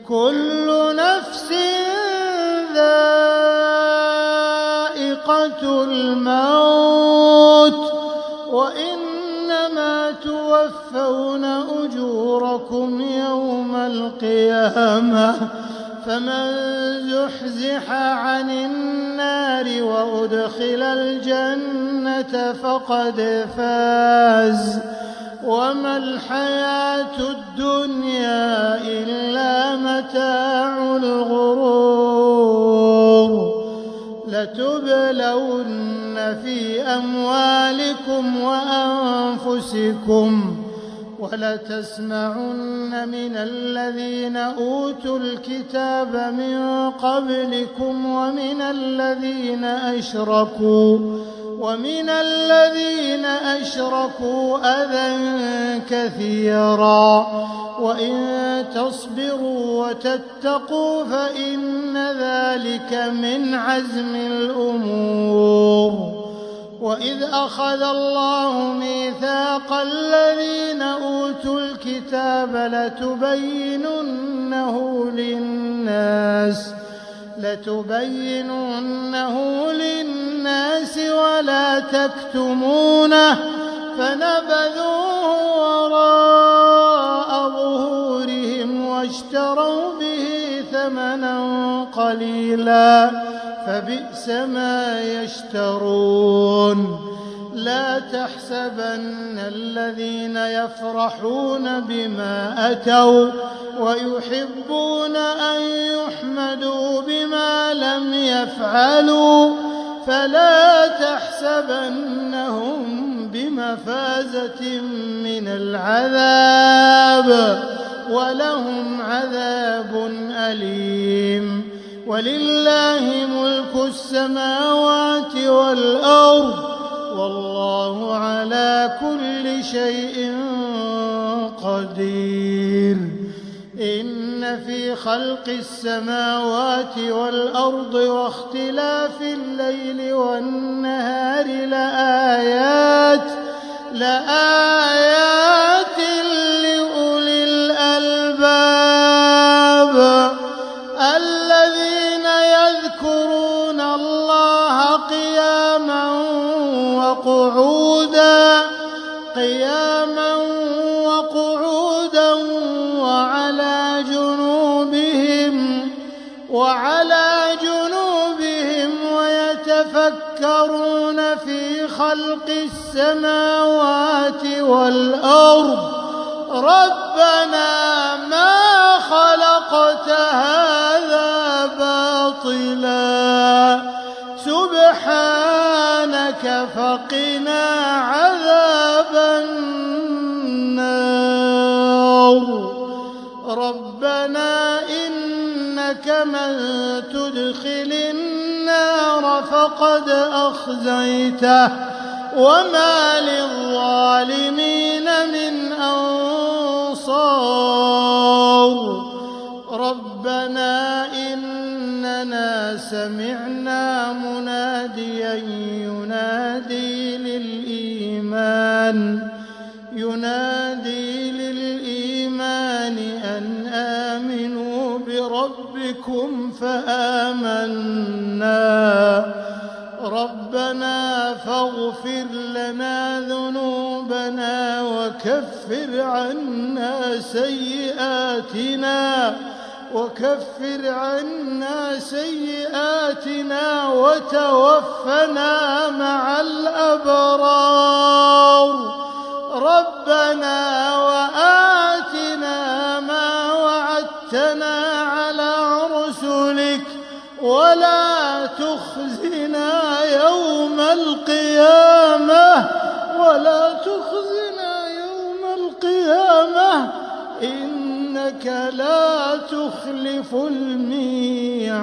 كل نفس ذائقة الموت وإنما توفون أجوركم يوم القيامة فمن زحزح عن النار وأدخل الجنة فقد فاز وما الحياة الدنيا إلا متاع الغرور لتبلون في أموالكم وأنفسكم ولتسمعن من الذين أوتوا الكتاب من قبلكم ومن الذين أشركوا أذى كثيرا وإن تصبروا وتتقوا فإن ذلك من عزم الأمور وإذ أخذ الله ميثاق الذين أوتوا الكتاب لتبيننه للناس ولا تكتمونه فنبذوه وراء ظهورهم واشتروا به ثمنا قليلا فبئس ما يشترون لا تحسبن الذين يفرحون بما أتوا ويحبون أن يحمدوا بما لم يفعلوا فلا تحسبنهم بمفازة من العذاب ولهم عذاب أليم ولله ملك السماوات والأرض والله على كل شيء قدير إن في خلق السماوات والأرض واختلاف الليل والنهار لآيات لأولي الألباب الذين يذكرون الله قياما وقعودا وعلى جنوبهم ويتفكرون في خلق السماوات والأرض ربنا ما خلقت هذا باطلا سبحانك فقنا عذاب النار ربنا إنك من تدخل النار فقد أخزيته وما للظالمين من أنصار ربنا إننا سمعنا مناديا ينادي للإيمان أن آمنوا بربكم فآمنا ربنا فاغفر لنا ذنوبنا وكفر عنا سيئاتنا وتوفنا مع الأبرار ربنا وآتنا ما وعدتنا على رسلك ولا تخزنا يوم القيامة إنك لا تخلف الميعاد.